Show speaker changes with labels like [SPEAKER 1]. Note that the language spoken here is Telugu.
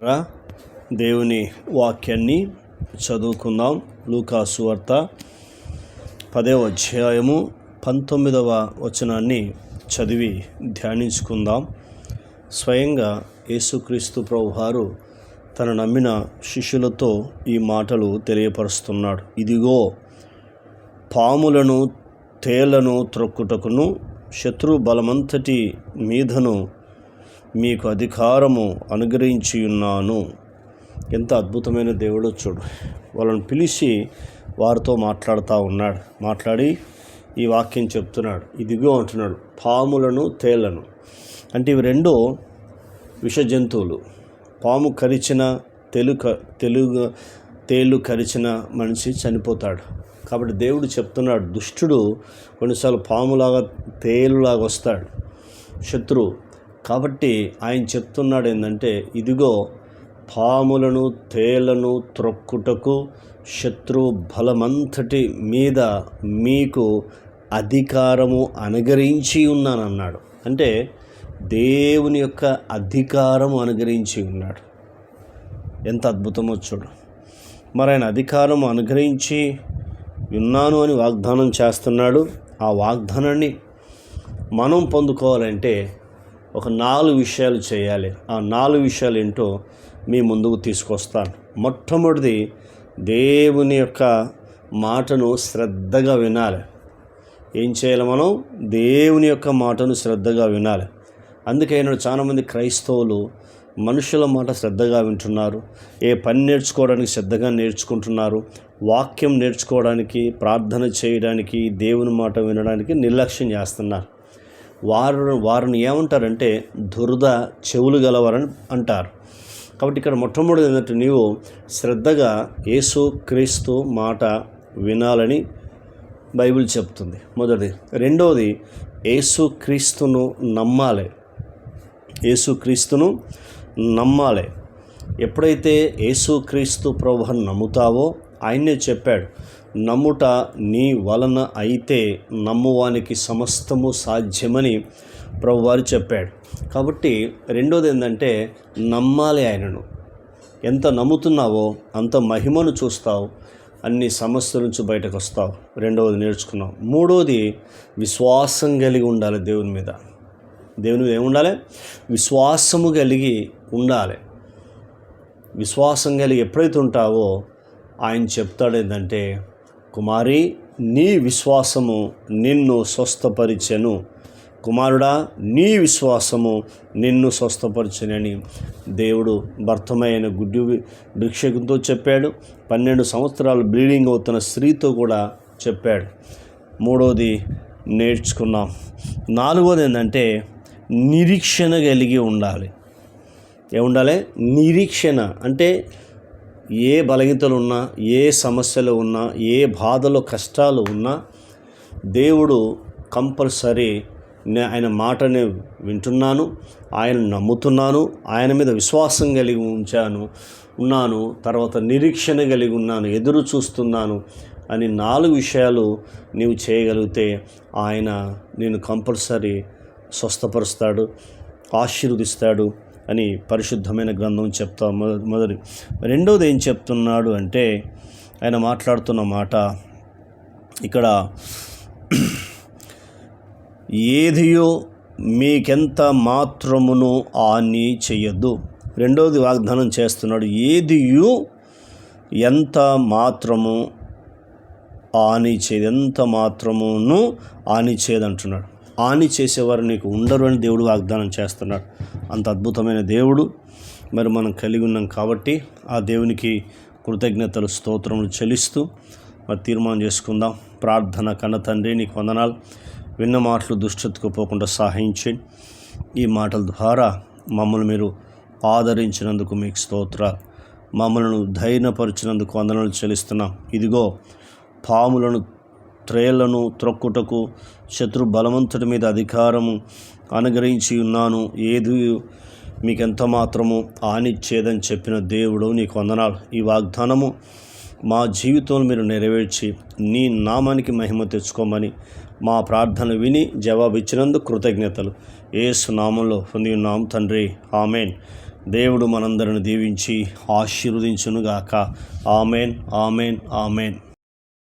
[SPEAKER 1] దేవుని వాక్యాన్ని చదువుకుందాం. లూకాసు వార్త 10వ అధ్యాయము 19వ వచనాన్ని చదివి ధ్యానించుకుందాం. స్వయంగా యేసుక్రీస్తు ప్రభువారు తన నమ్మిన శిష్యులతో ఈ మాటలు తెలియపరుస్తున్నాడు. ఇదిగో, పాములను తేళ్లను త్రొక్కుటకును శత్రు బలమంతటి మీదను మీకు అధికారము అనుగ్రహించి ఉన్నాను. ఎంత అద్భుతమైన దేవుడో చూడు. వాళ్ళని పిలిచి వారితో మాట్లాడి ఈ వాక్యం చెప్తున్నాడు. ఇదిగో అంటున్నాడు, పాములను తేళ్లను. అంటే ఇవి రెండో విష జంతువులు. పాము కరిచిన తేలు కరిచిన మనిషి చనిపోతాడు. కాబట్టి దేవుడు చెప్తున్నాడు, దుష్టుడు కొన్నిసార్లు పాములాగా తేలులాగా వస్తాడు, శత్రువు. కాబట్టి ఆయన చెప్తున్నాడు ఏంటంటే, ఇదిగో, పాములను తేళ్లను త్రొక్కుటకు శత్రు బలమంతటి మీద మీకు అధికారము అనుగ్రహించి ఉన్నానన్నాడు. అంటే దేవుని యొక్క అధికారము అనుగ్రహించి ఉన్నాడు. ఎంత అద్భుతమో చూడు. మరి ఆయన అధికారం అనుగ్రహించి ఉన్నాను అని వాగ్దానం చేస్తున్నాడు. ఆ వాగ్దానాన్ని మనం పొందుకోవాలంటే ఒక 4 విషయాలు చేయాలి. ఆ 4 విషయాలు ఏంటో మీ ముందుకు తీసుకొస్తాను. మొట్టమొదటిది, దేవుని యొక్క మాటను శ్రద్ధగా వినాలి. ఏం చేయాలి? మనం దేవుని యొక్క మాటను శ్రద్ధగా వినాలి. అందుకే చాలామంది క్రైస్తవులు మనుషుల మాట శ్రద్ధగా వింటున్నారు. ఏ పని నేర్చుకోవడానికి శ్రద్ధగా నేర్చుకుంటున్నారు. వాక్యం నేర్చుకోవడానికి, ప్రార్థన చేయడానికి, దేవుని మాట వినడానికి నిర్లక్ష్యం చేస్తున్నారు. వారిని ఏమంటారంటే దురద చెవులు గలవారని అంటారు. కాబట్టి ఇక్కడ మొట్టమొదటి ఏంటంటే, నీవు శ్రద్ధగా యేసు క్రీస్తు మాట వినాలని బైబిల్ చెప్తుంది. మొదటిది. రెండవది, యేసు క్రీస్తును నమ్మాలి. యేసుక్రీస్తును నమ్మాలి. ఎప్పుడైతే యేసుక్రీస్తు ప్రభువును నమ్ముతావో, ఆయన్నే చెప్పాడు, నమ్ముట నీ వలన అయితే నమ్మువానికి సమస్తము సాధ్యమని ప్రభువారు చెప్పాడు. కాబట్టి రెండోది ఏంటంటే, నమ్మాలి ఆయనను. ఎంత నమ్ముతున్నావో అంత మహిమను చూస్తావు, అన్ని సమస్యల నుంచి బయటకు వస్తావు. రెండవది నేర్చుకున్నావు. మూడోది, విశ్వాసం కలిగి ఉండాలి దేవుని మీద. దేవుని మీద ఏముండాలి? విశ్వాసము కలిగి ఉండాలి. విశ్వాసం కలిగి ఎప్పుడైతే ఉంటావో ఆయన చెప్తాడు ఏంటంటే, కుమారి, నీ విశ్వాసము నిన్ను స్వస్థపరిచెను. కుమారుడా, నీ విశ్వాసము నిన్ను స్వస్థపరిచెనని దేవుడు భర్తమైన గుడ్డి భిక్షకునితో చెప్పాడు. 12 సంవత్సరాలు బ్లీడింగ్ అవుతున్న స్త్రీతో కూడా చెప్పాడు. మూడోది నేర్చుకున్నాం. నాలుగోది ఏంటంటే, నిరీక్షణ కలిగి ఉండాలి. ఏముండాలి? నిరీక్షణ. అంటే ఏ బలహీనతలు ఉన్నా, ఏ సమస్యలు ఉన్నా, ఏ బాధలు కష్టాలు ఉన్నా, దేవుడు కంపల్సరీ ఆయన మాటని వింటున్నాను, ఆయన నమ్ముతున్నాను, ఆయన మీద విశ్వాసం కలిగి ఉన్నాను, తర్వాత నిరీక్షణ కలిగి ఉన్నాను, ఎదురు చూస్తున్నాను అని 4 విషయాలు నీవు చేయగలిగితే ఆయన నేను కంపల్సరీ స్వస్థపరుస్తాడు, ఆశీర్వదిస్తాడు అని పరిశుద్ధమైన గ్రంథం చెప్తా. మొదటి. రెండోది ఏం చెప్తున్నాడు అంటే, ఆయన మాట్లాడుతున్న మాట ఇక్కడ, ఏదియో మీకెంత మాత్రమును హాని చెయ్యొద్దు. రెండోది వాగ్దానం చేస్తున్నాడు, ఏదియో ఎంత మాత్రము హాని చేయదు, ఎంత మాత్రమును హాని చేయదంటున్నాడు. హాని చేసేవారు నీకు ఉండరు అని దేవుడు వాగ్దానం చేస్తున్నాడు. అంత అద్భుతమైన దేవుడు మరి మనం కలిగి ఉన్నాం. కాబట్టి ఆ దేవునికి కృతజ్ఞతలు, స్తోత్రములు చెల్లిస్తూ మరి తీర్మానం చేసుకుందాం. ప్రార్థన. కన్న తండ్రి, నీకు వందనాలు. విన్న మాటలు దుష్టతకు పోకుండా సహాయం చేయండి. ఈ మాటల ద్వారా మమ్మల్ని మీరు ఆదరించినందుకు మీకు స్తోత్రాలు. మమ్మల్ని ధైర్యపరిచినందుకు వందనాలు చెల్లిస్తున్నాం. ఇదిగో, పాములను త్రేళ్లను త్రొక్కుటకు శత్రు బలవంతుడి మీద అధికారము అనుగ్రహించి ఉన్నాను, ఏది మీకెంత మాత్రము హానిచ్చేదని చెప్పిన దేవుడు నీకు వందనాలు. ఈ వాగ్దానము మా జీవితంలో మీరు నెరవేర్చి నీ నామానికి మహిమ తెచ్చుకోమని మా ప్రార్థన విని జవాబిచ్చినందుకు కృతజ్ఞతలు. యేసు నామంలో పొంది ఉన్నాం తండ్రి, ఆమేన్. దేవుడు మనందరిని దీవించి ఆశీర్వదించునుగాక. Amen, amen, amen.